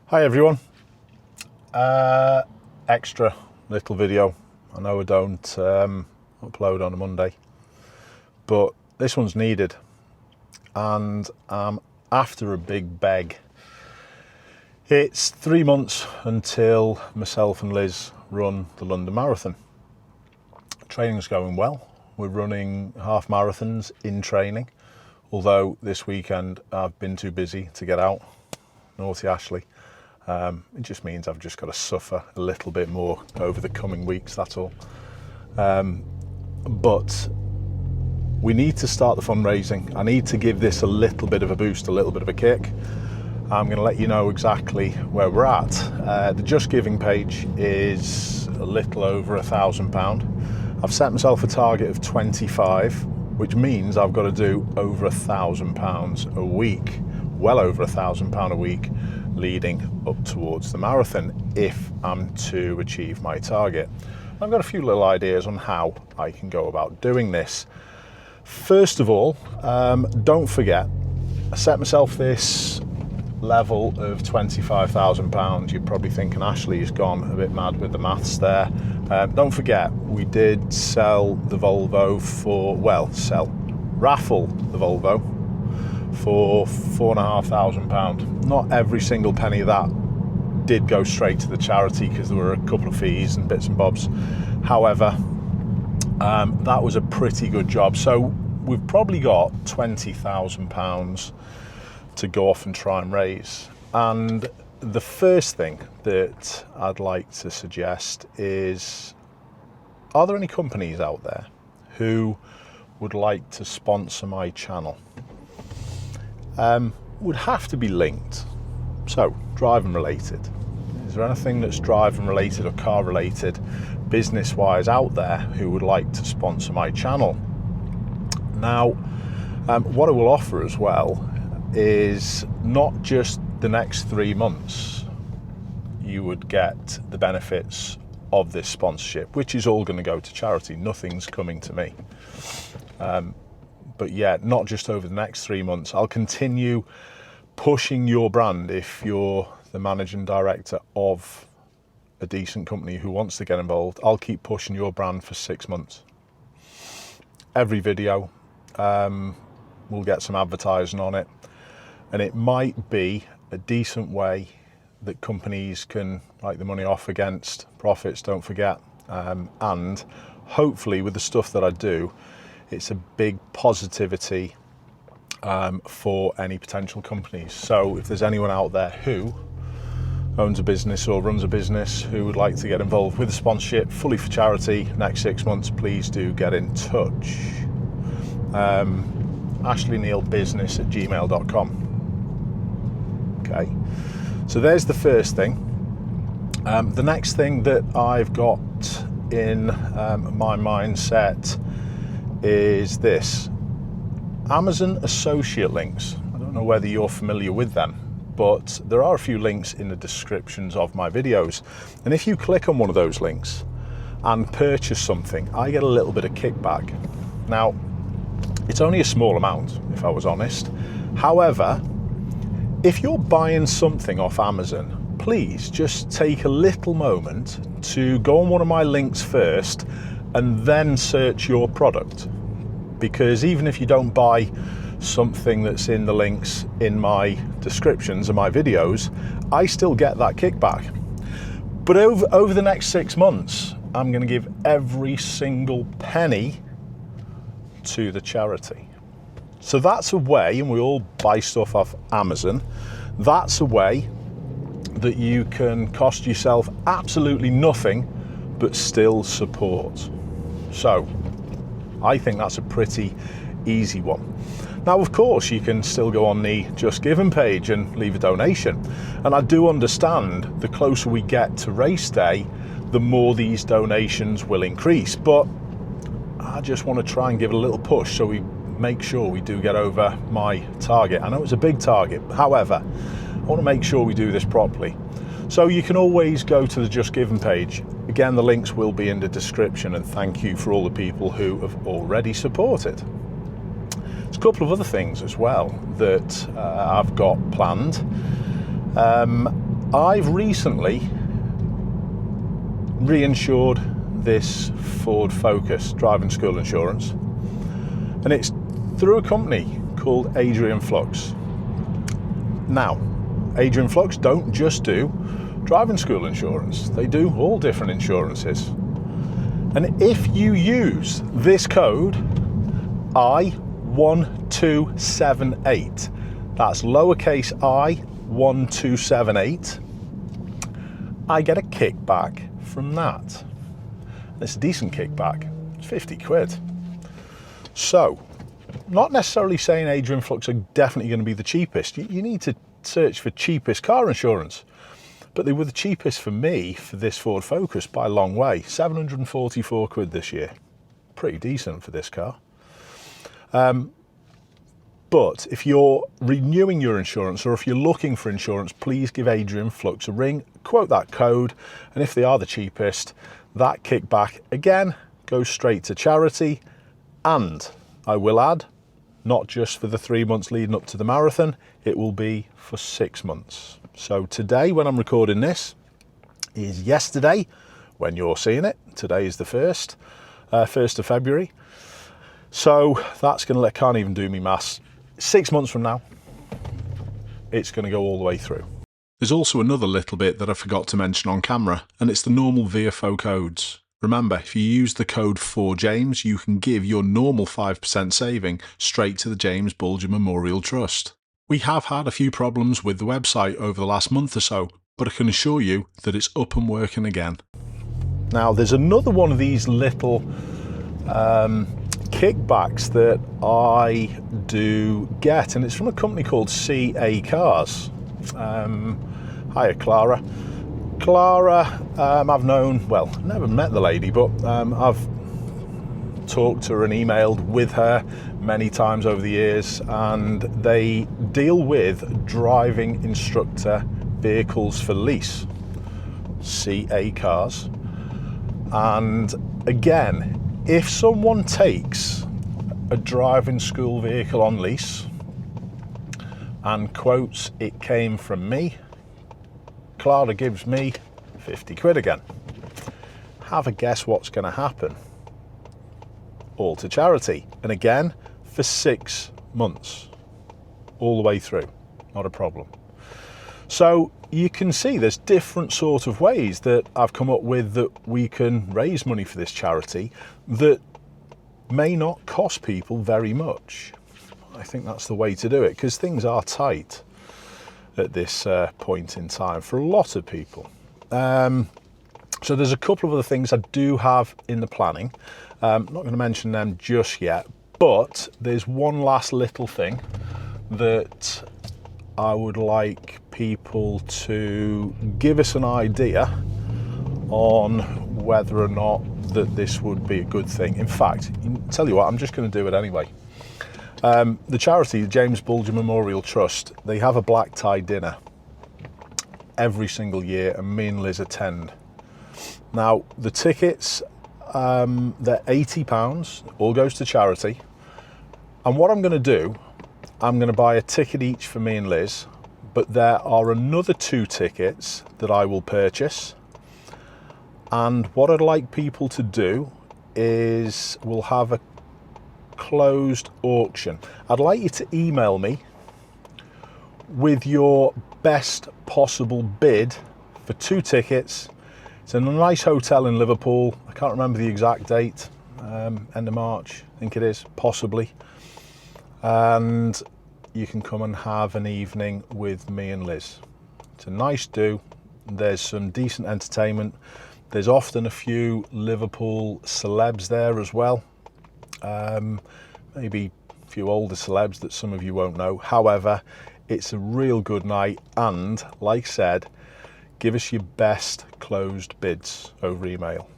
Hi everyone. Extra little video. I know I don't upload on a Monday, but this one's needed, and after a big beg. It's 3 months until myself and Liz run the London Marathon. Training's going well. We're running half marathons in training, although this weekend I've been too busy to get out, Naughty Ashley. It just means I've just got to suffer a little bit more over the coming weeks, that's all. But we need to start the fundraising. I need to give this a little bit of a boost, a little bit of a kick. I'm going to let you know exactly where we're at. The Just Giving page is a little over £1,000. I've set myself a target of 25, which means I've got to do over £1,000 a week, well over £1,000 a week, leading up towards the marathon if I'm to achieve my target. I've got a few little ideas on how I can go about doing this. First of all, don't forget, I set myself this level of £25,000. You're probably thinking Ashley's gone a bit mad with the maths there. Don't forget, we did sell the Volvo raffle the Volvo for £4,500. Not every single penny of that did go straight to the charity because there were a couple of fees and bits and bobs. However, that was a pretty good job. So we've probably got £20,000 to go off and try and raise. And the first thing that I'd like to suggest is, are there any companies out there who would like to sponsor my channel? Would have to be linked. So, driving related. Is there anything that's driving related or car related, business wise, out there who would like to sponsor my channel? Now, what I will offer as well is not just the next 3 months you would get the benefits of this sponsorship, which is all going to go to charity. Nothing's coming to me. But yeah, not just over the next 3 months. I'll continue pushing your brand if you're the managing director of a decent company who wants to get involved. I'll keep pushing your brand for 6 months. Every video, we'll get some advertising on it. And it might be a decent way that companies can write the money off against profits, don't forget. And hopefully with the stuff that I do, it's a big positivity for any potential companies. So if there's anyone out there who owns a business or runs a business who would like to get involved with a sponsorship fully for charity next 6 months, please do get in touch. ashleyneilbusiness@gmail.com. Okay, so there's the first thing. The next thing that I've got in my mindset is this: Amazon associate links. I don't know whether you're familiar with them, but there are a few links in the descriptions of my videos. And if you click on one of those links and purchase something, I get a little bit of kickback. Now, it's only a small amount, if I was honest. However, if you're buying something off Amazon, please just take a little moment to go on one of my links first and then search your product. Because even if you don't buy something that's in the links in my descriptions of my videos, I still get that kickback. But over the next 6 months, I'm going to give every single penny to the charity. So that's a way, and we all buy stuff off Amazon, that's a way that you can cost yourself absolutely nothing but still support. So I think that's a pretty easy one. Now, of course, you can still go on the Just Giving page and leave a donation. And I do understand the closer we get to race day, the more these donations will increase. But I just want to try and give it a little push so we make sure we do get over my target. I know it's a big target, however, I want to make sure we do this properly. So you can always go to the Just Giving page. Again, the links will be in the description, and thank you for all the people who have already supported. There's a couple of other things as well that I've got planned. I've recently reinsured this Ford Focus driving school insurance, and it's through a company called Adrian Flux. Now, Adrian Flux don't just do driving school insurance, they do all different insurances. And if you use this code I1278, that's lowercase I1278, I get a kickback from that. It's a decent kickback, it's 50 quid. So, not necessarily saying Adrian Flux are definitely going to be the cheapest. You need to search for cheapest car insurance. But they were the cheapest for me for this Ford Focus by a long way. 744 quid this year. Pretty decent for this car. But if you're renewing your insurance or if you're looking for insurance, please give Adrian Flux a ring, quote that code, and if they are the cheapest, that kickback again goes straight to charity. And I will add, not just for the 3 months leading up to the marathon, it will be for 6 months. So today, when I'm recording this, is yesterday when you're seeing it. Today is the 1st of February. So that's going to can't even do me maths. 6 months from now, it's going to go all the way through. There's also another little bit that I forgot to mention on camera, and it's the normal VFO codes. Remember, if you use the code 4JAMES, you can give your normal 5% saving straight to the James Bulger Memorial Trust. We have had a few problems with the website over the last month or so, but I can assure you that it's up and working again. Now, there's another one of these little kickbacks that I do get, and it's from a company called CA Cars. Hiya, Clara. Clara, I've known, well, never met the lady, but I've talked to her and emailed with her many times over the years, and they deal with driving instructor vehicles for lease, CA Cars. And again, if someone takes a driving school vehicle on lease and quotes it came from me, Clara gives me 50 quid again. Have a guess what's going to happen. All to charity. And again, for 6 months. All the way through. Not a problem. So you can see there's different sort of ways that I've come up with that we can raise money for this charity that may not cost people very much. I think that's the way to do it, because things are tight at this point in time for a lot of people. So there's a couple of other things I do have in the planning. I'm not going to mention them just yet, but there's one last little thing that I would like people to give us an idea on whether or not that this would be a good thing. In fact, tell you what, I'm just going to do it anyway. The charity, the James Bulger Memorial Trust, they have a black tie dinner every single year, and me and Liz attend. Now, the tickets, they're £80, all goes to charity. And what I'm going to do, I'm going to buy a ticket each for me and Liz, but there are another 2 tickets that I will purchase. And what I'd like people to do is we'll have a closed auction. I'd like you to email me with your best possible bid for 2 tickets. It's in a nice hotel in Liverpool. I can't remember the exact date, end of March, I think it is, possibly. And you can come and have an evening with me and Liz. It's a nice do. There's some decent entertainment. There's often a few Liverpool celebs there as well. Maybe a few older celebs that some of you won't know. However, it's a real good night, and like I said, give us your best closed bids over email.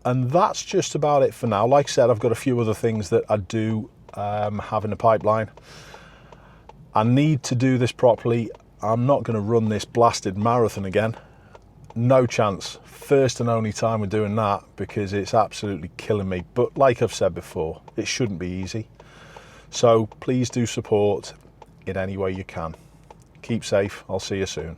And that's just about it for now. Like I said, I've got a few other things that I do have in the pipeline. I need to do this properly. I'm not going to run this blasted marathon again. No chance. First and only time we're doing that, because it's absolutely killing me. But like I've said before, it shouldn't be easy. So please do support. in any way you can. Keep safe. I'll see you soon.